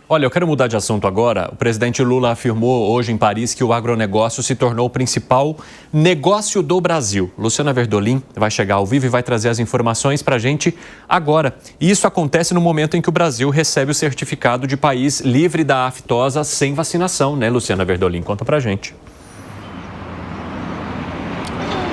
Olha, eu quero mudar de assunto agora. O presidente Lula afirmou hoje em Paris que o agronegócio se tornou o principal negócio do Brasil. Luciana Verdolim vai chegar ao vivo e vai trazer as informações para a gente agora. E isso acontece no momento em que o Brasil recebe o certificado de país livre da aftosa sem vacinação, né, Luciana Verdolim? Conta para a gente.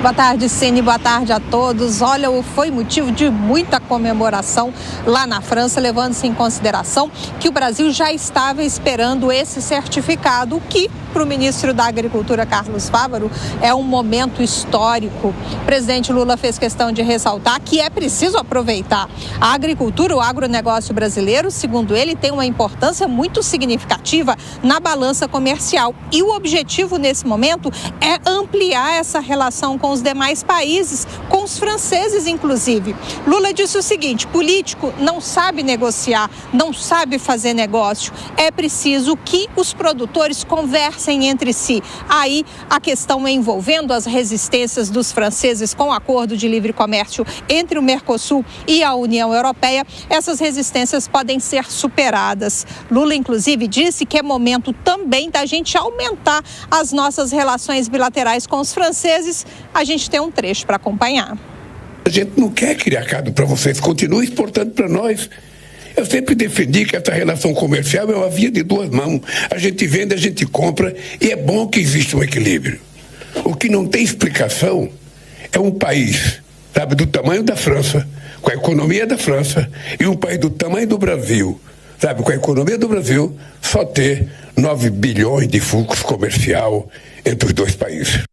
Boa tarde, Cine. Boa tarde a todos. Olha, foi motivo de muita comemoração lá na França, levando-se em consideração que o Brasil já estava esperando esse certificado, que para o ministro da Agricultura, Carlos Fávaro, é um momento histórico. O presidente Lula fez questão de ressaltar que é preciso aproveitar a agricultura, o agronegócio brasileiro, segundo ele, tem uma importância muito significativa na balança comercial. E o objetivo nesse momento é ampliar essa relação com os demais países, com os franceses, inclusive. Lula disse o seguinte: político não sabe negociar, não sabe fazer negócio. É preciso que os produtores conversem entre si. Aí a questão envolvendo as resistências dos franceses com o acordo de livre comércio entre o Mercosul e a União Europeia, essas resistências podem ser superadas. Lula, inclusive, disse que é momento também da gente aumentar as nossas relações bilaterais com os franceses. A gente tem um trecho para acompanhar. A gente não quer criar cabo para vocês, continue exportando para nós. Eu sempre defendi que essa relação comercial é uma via de duas mãos. A gente vende, a gente compra e é bom que exista um equilíbrio. O que não tem explicação é um país, sabe, do tamanho da França, com a economia da França, e um país do tamanho do Brasil, sabe, com a economia do Brasil, só ter 9 bilhões de fluxo comercial entre os dois países.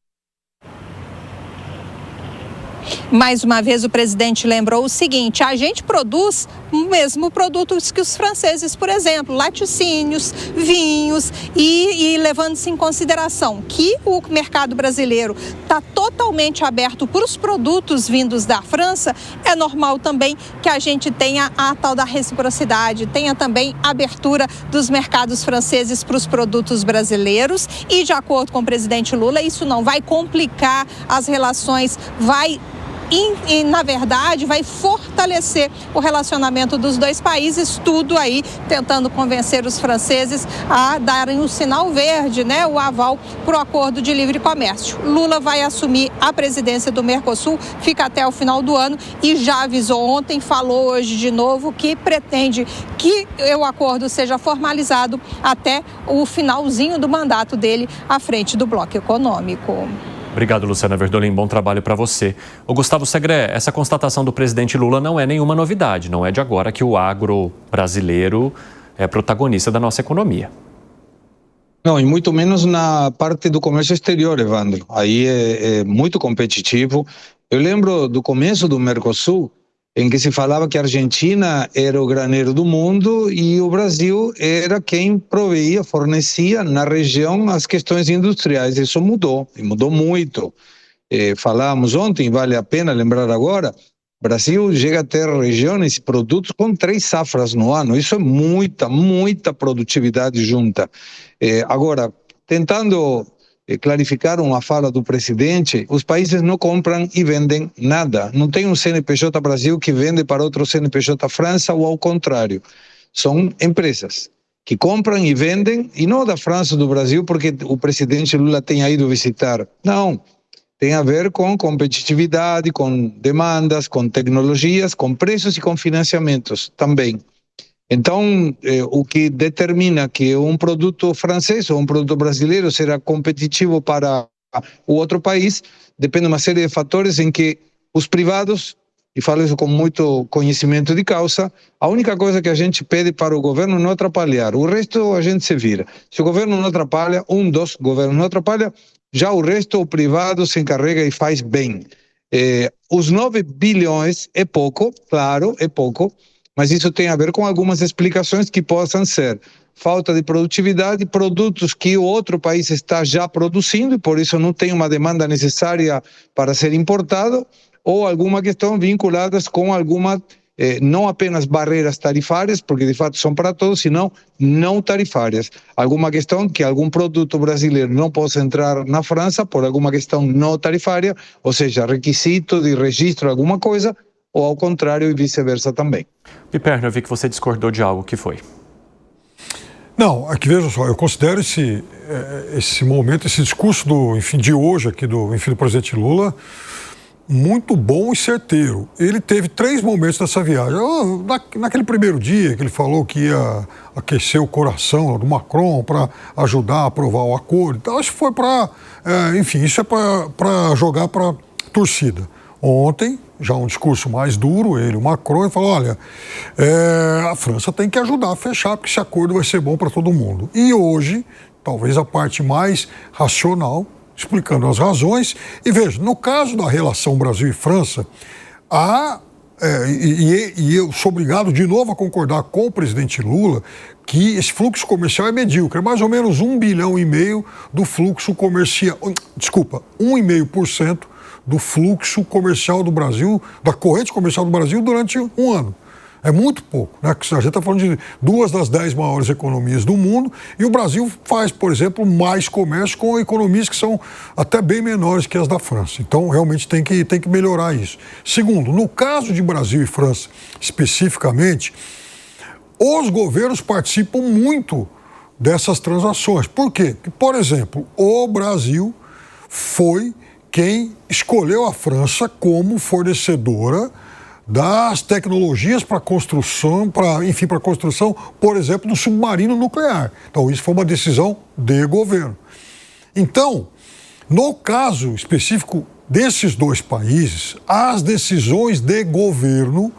Mais uma vez, o presidente lembrou o seguinte: a gente produz o mesmo produtos que os franceses, por exemplo, laticínios, vinhos, e levando-se em consideração que o mercado brasileiro está totalmente aberto para os produtos vindos da França, é normal também que a gente tenha a tal da reciprocidade, tenha também abertura dos mercados franceses para os produtos brasileiros, e de acordo com o presidente Lula, isso não vai complicar as relações, e, na verdade, vai fortalecer o relacionamento dos dois países, tudo aí tentando convencer os franceses a darem o sinal verde, né, o aval para o acordo de livre comércio. Lula vai assumir a presidência do Mercosul, fica até o final do ano, e já avisou ontem, falou hoje de novo, que pretende que o acordo seja formalizado até o finalzinho do mandato dele à frente do bloco econômico. Obrigado, Luciana Verdolim. Bom trabalho para você. O Gustavo Segré, essa constatação do presidente Lula não é nenhuma novidade. Não é de agora que o agro brasileiro é protagonista da nossa economia. Não, e muito menos na parte do comércio exterior, Evandro. Aí é muito competitivo. Eu lembro do começo do Mercosul, em que se falava que a Argentina era o graneiro do mundo e o Brasil era quem proveía, fornecia na região as questões industriais. Isso mudou, e mudou muito. Falávamos ontem, vale a pena lembrar agora, o Brasil chega a ter regiões e produtos com 3 safras no ano. Isso é muita produtividade junta. Agora, tentando clarificar uma fala do presidente, os países não compram e vendem nada. Não tem um CNPJ Brasil que vende para outro CNPJ França ou ao contrário. São empresas que compram e vendem, e não da França ou do Brasil porque o presidente Lula tenha ido visitar. Não, tem a ver com competitividade, com demandas, com tecnologias, com preços e com financiamentos também. Então, o que determina que um produto francês ou um produto brasileiro será competitivo para o outro país depende de uma série de fatores em que os privados, e falo isso com muito conhecimento de causa, a única coisa que a gente pede para o governo é não atrapalhar, o resto a gente se vira. Se o governo não atrapalha, um dos governos não atrapalha, já o resto o privado se encarrega e faz bem. Os 9 bilhões é pouco, claro, é pouco, mas isso tem a ver com algumas explicações que possam ser falta de produtividade, produtos que o outro país está já produzindo e por isso não tem uma demanda necessária para ser importado, ou alguma questão vinculadas com alguma, não apenas barreiras tarifárias, porque de fato são para todos, senão não tarifárias. Alguma questão que algum produto brasileiro não possa entrar na França por alguma questão não tarifária, ou seja, requisito de registro, alguma coisa, ou ao contrário e vice-versa também. Piperno, eu vi que você discordou de algo, que foi? Não, é que veja só, eu considero esse momento, esse discurso de hoje aqui do presidente Lula muito bom e certeiro. Ele teve 3 momentos nessa viagem. Naquele primeiro dia que ele falou que ia aquecer o coração do Macron para ajudar a aprovar o acordo. Então, isso foi isso é para jogar para a torcida. Ontem, já um discurso mais duro, o Macron, falou, olha, a França tem que ajudar a fechar, porque esse acordo vai ser bom para todo mundo. E hoje, talvez a parte mais racional, explicando as razões. E veja, no caso da relação Brasil e França, eu sou obrigado de novo a concordar com o presidente Lula que esse fluxo comercial é medíocre, é mais ou menos 1,5 bilhão do fluxo comercial, 1,5% do fluxo comercial do Brasil, da corrente comercial do Brasil durante um ano. É muito pouco, né? A gente está falando de 2 das 10 maiores economias do mundo e o Brasil faz, por exemplo, mais comércio com economias que são até bem menores que as da França. Então, realmente tem que melhorar isso. Segundo, no caso de Brasil e França, especificamente, os governos participam muito dessas transações. Por quê? Porque, por exemplo, o Brasil foi quem escolheu a França como fornecedora das tecnologias para construção, por exemplo, do submarino nuclear. Então, isso foi uma decisão de governo. Então, no caso específico desses 2 países, as decisões de governo,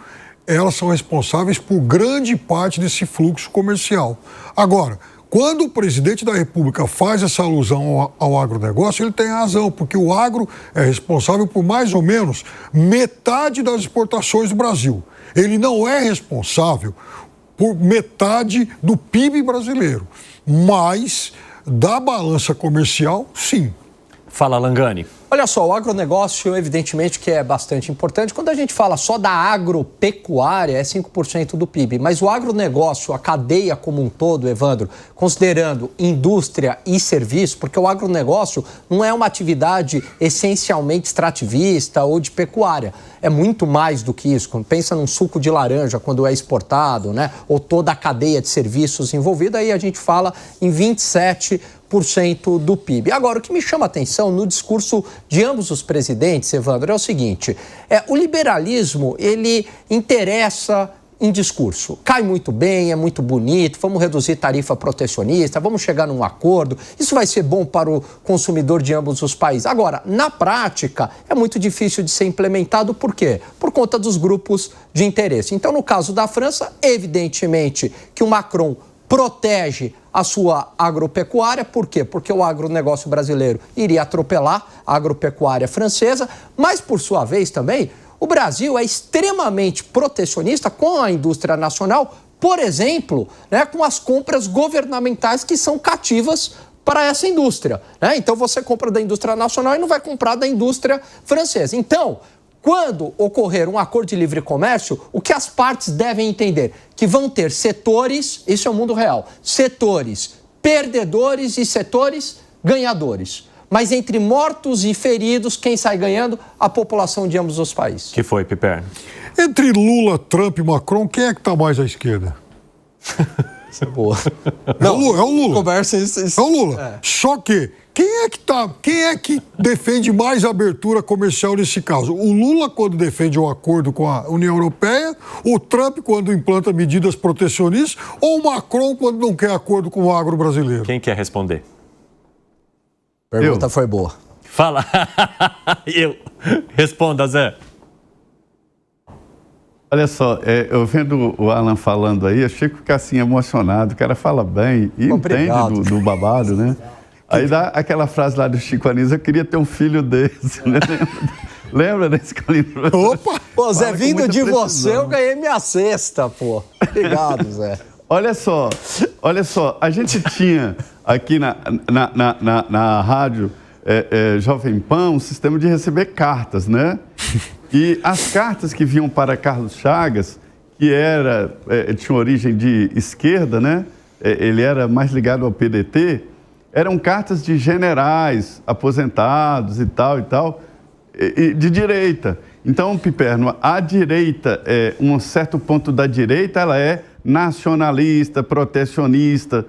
elas são responsáveis por grande parte desse fluxo comercial. Agora, quando o presidente da República faz essa alusão ao agronegócio, ele tem razão, porque o agro é responsável por mais ou menos metade das exportações do Brasil. Ele não é responsável por metade do PIB brasileiro, mas da balança comercial, sim. Fala, Langani. Olha só, o agronegócio, evidentemente, que é bastante importante. Quando a gente fala só da agropecuária, é 5% do PIB. Mas o agronegócio, a cadeia como um todo, Evandro, considerando indústria e serviço, porque o agronegócio não é uma atividade essencialmente extrativista ou de pecuária. É muito mais do que isso. Quando pensa num suco de laranja, quando é exportado, né? Ou toda a cadeia de serviços envolvida, aí a gente fala em 27% do PIB. Agora, o que me chama a atenção no discurso de ambos os presidentes, Evandro, é o seguinte, o liberalismo, ele interessa em discurso. Cai muito bem, é muito bonito, vamos reduzir tarifa protecionista, vamos chegar num acordo, isso vai ser bom para o consumidor de ambos os países. Agora, na prática, é muito difícil de ser implementado, por quê? Por conta dos grupos de interesse. Então, no caso da França, evidentemente que o Macron protege a sua agropecuária. Por quê? Porque o agronegócio brasileiro iria atropelar a agropecuária francesa, mas, por sua vez, também, o Brasil é extremamente protecionista com a indústria nacional, por exemplo, né, com as compras governamentais que são cativas para essa indústria, né? Então, você compra da indústria nacional e não vai comprar da indústria francesa. Então, quando ocorrer um acordo de livre comércio, o que as partes devem entender? Que vão ter setores, isso é o mundo real, setores perdedores e setores ganhadores. Mas entre mortos e feridos, quem sai ganhando? A população de ambos os países. Que foi, Piperno? Entre Lula, Trump e Macron, quem é que está mais à esquerda? Isso é boa. Não, é o Lula. Conversa isso. É o Lula. Só que quem é que defende mais a abertura comercial nesse caso? O Lula, quando defende um acordo com a União Europeia, o Trump, quando implanta medidas protecionistas, ou o Macron, quando não quer acordo com o agro brasileiro? Quem quer responder? Pergunta foi boa. Fala. Eu. Responda, Zé. Olha só, eu vendo o Alan falando aí, achei que fica assim emocionado. O cara fala bem e entende do babado, né? Aí dá aquela frase lá do Chico Anísio, eu queria ter um filho desse, né? Lembra desse livro? Opa! Pô, Zé, vindo de você, eu ganhei minha cesta, pô. Obrigado, Zé. Olha só, a gente tinha aqui na rádio Jovem Pan um sistema de receber cartas, né? E as cartas que vinham para Carlos Chagas, que tinha origem de esquerda, né? Ele era mais ligado ao PDT, eram cartas de generais aposentados e tal, e de direita. Então, Piperno, a direita, um certo ponto da direita, ela é nacionalista, protecionista,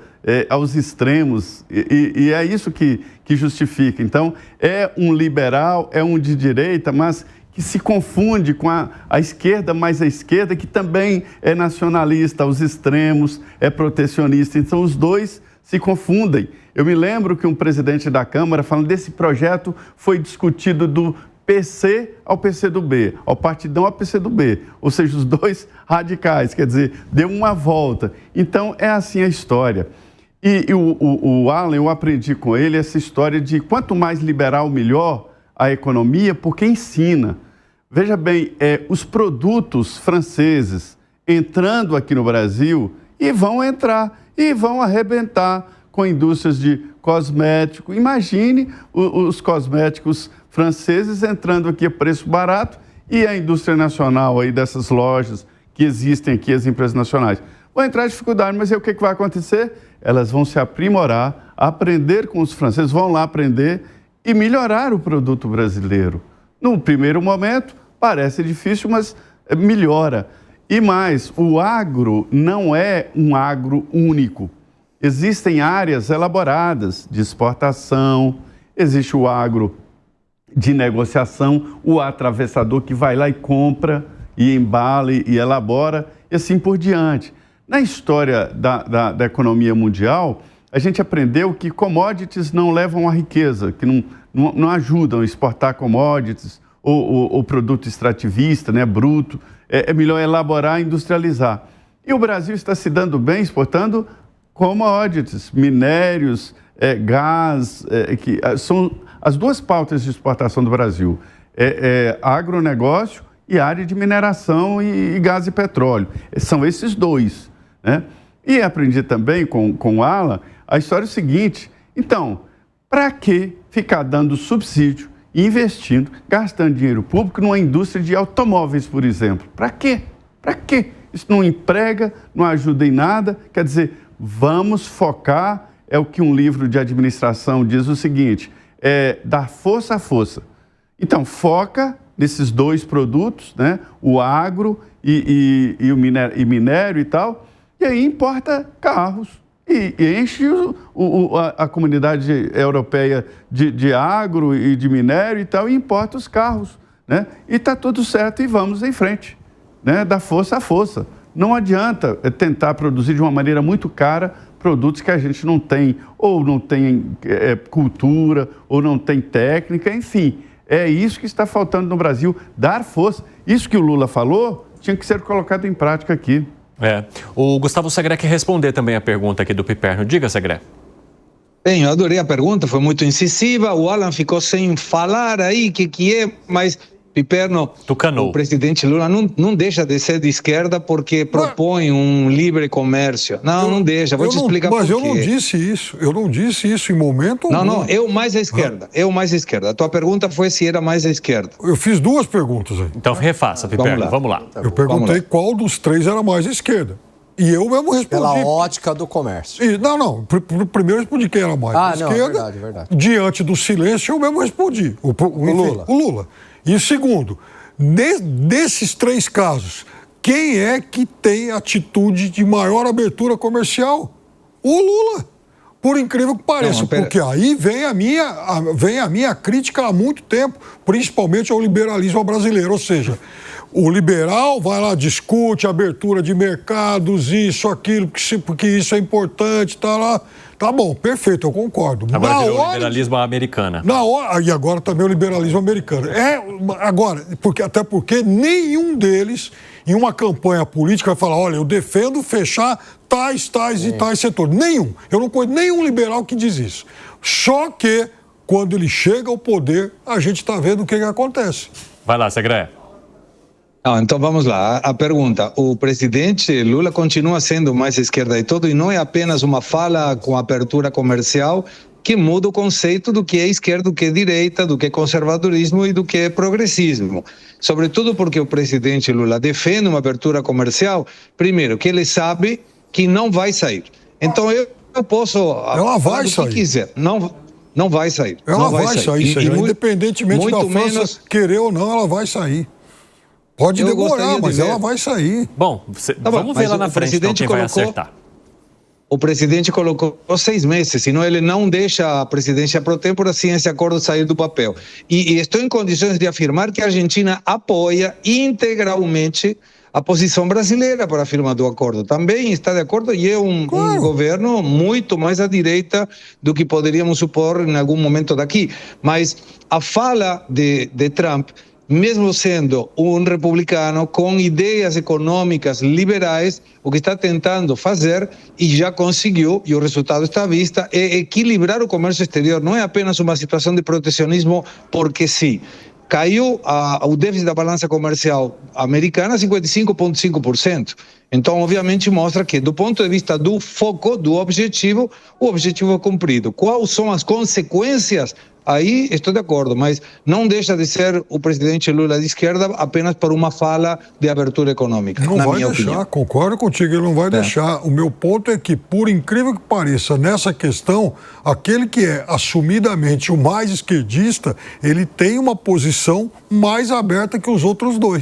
aos extremos, e é isso que justifica. Então, é um liberal, é um de direita, mas que se confunde com a esquerda, mais a esquerda, que também é nacionalista, aos extremos, é protecionista. Então, os dois se confundem. Eu me lembro que um presidente da Câmara, falando desse projeto, foi discutido do PC ao PCdoB, ao Partidão ao PCdoB, ou seja, os dois radicais, quer dizer, deu uma volta. Então, é assim a história. E o Alan, eu aprendi com ele essa história de quanto mais liberal, melhor a economia, porque ensina. Veja bem, os produtos franceses entrando aqui no Brasil e vão entrar e vão arrebentar com indústrias de cosmético. Imagine os cosméticos franceses entrando aqui a preço barato e a indústria nacional aí dessas lojas que existem aqui, as empresas nacionais. Vão entrar em dificuldade, mas aí o que vai acontecer? Elas vão se aprimorar, aprender com os franceses, vão lá aprender e melhorar o produto brasileiro. No primeiro momento, parece difícil, mas melhora. E mais, o agro não é um agro único. Existem áreas elaboradas de exportação, existe o agro de negociação, o atravessador que vai lá e compra, e embala e elabora, e assim por diante. Na história da economia mundial, a gente aprendeu que commodities não levam à riqueza, que não ajudam a exportar commodities ou produto extrativista, né, bruto. É melhor elaborar e industrializar. E o Brasil está se dando bem exportando commodities, minérios, gás, que são as duas pautas de exportação do Brasil. Agronegócio e área de mineração e gás e petróleo. São esses dois, né? E aprendi também com o Alan a história seguinte. Então, para que ficar dando subsídio, investindo, gastando dinheiro público numa indústria de automóveis, por exemplo? Para quê? Para quê? Isso não emprega, não ajuda em nada. Quer dizer, vamos focar, é o que um livro de administração diz o seguinte, dar força à força. Então, foca nesses dois produtos, né? O agro e o minério e tal, e aí importa carros e enche a comunidade europeia de agro e de minério e tal, e importa os carros, né? E está tudo certo e vamos em frente, né? Da força à força. Não adianta tentar produzir de uma maneira muito cara produtos que a gente não tem, ou não tem cultura, ou não tem técnica, enfim. É isso que está faltando no Brasil, dar força. Isso que o Lula falou tinha que ser colocado em prática aqui. O Gustavo Segré quer responder também a pergunta aqui do Piperno. Diga, Segré. Bem, eu adorei a pergunta, foi muito incisiva. O Alan ficou sem falar aí que é, mas Piperno, Tucanou. O presidente Lula não deixa de ser de esquerda porque propõe um livre comércio. Não deixa, vou te explicar por quê. Mas eu não disse isso em momento algum. Não, eu mais à esquerda, A tua pergunta foi se era mais à esquerda. Eu fiz duas perguntas aí. Então refaça, Piperno, vamos lá. Eu perguntei qual dos três era mais à esquerda. E eu mesmo respondi. Pela ótica do comércio. Primeiro eu respondi quem era mais à esquerda. Verdade. Diante do silêncio, eu mesmo respondi. O Lula. E segundo, desses três casos, quem é que tem atitude de maior abertura comercial? O Lula. Por incrível que pareça, porque aí vem a minha crítica há muito tempo, principalmente ao liberalismo brasileiro. Ou seja, o liberal vai lá, discute abertura de mercados, isso, aquilo, porque isso é importante, tá lá. Tá bom, perfeito, eu concordo. Agora virou o liberalismo americano. E agora também o liberalismo americano. Até porque nenhum deles, em uma campanha política, vai falar, olha, eu defendo fechar tais e tais setores. Nenhum. Eu não conheço nenhum liberal que diz isso. Só que, quando ele chega ao poder, a gente está vendo o que acontece. Vai lá, Segré. Então vamos lá, a pergunta, o presidente Lula continua sendo mais esquerda de todo e não é apenas uma fala com abertura comercial que muda o conceito do que é esquerda, do que é direita, do que é conservadorismo e do que é progressismo. Sobretudo porque o presidente Lula defende uma abertura comercial, primeiro, que ele sabe que não vai sair. Então eu posso falar o que quiser, não vai sair. Ela vai sair, independentemente da França querer ou não, ela vai sair. Pode demorar, mas ela vai sair. Bom, vamos ver lá na frente então, quem vai acertar. O presidente colocou 6 meses, senão ele não deixa a presidência pro tempore assim esse acordo sair do papel. E estou em condições de afirmar que a Argentina apoia integralmente a posição brasileira para a firma do acordo. Também está de acordo e é um governo muito mais à direita do que poderíamos supor em algum momento daqui. Mas a fala de Trump, mesmo sendo um republicano com ideias econômicas liberais, o que está tentando fazer, e já conseguiu, e o resultado está à vista, é equilibrar o comércio exterior. Não é apenas uma situação de protecionismo porque sim. Caiu o déficit da balança comercial americana a 55,5%. Então, obviamente, mostra que, do ponto de vista do foco, do objetivo, o objetivo é cumprido. Quais são as consequências? Aí estou de acordo, mas não deixa de ser o presidente Lula de esquerda apenas por uma fala de abertura econômica. Não vai deixar, concordo contigo, ele não vai deixar. O meu ponto é que, por incrível que pareça, nessa questão, aquele que é assumidamente o mais esquerdista, ele tem uma posição mais aberta que os outros dois.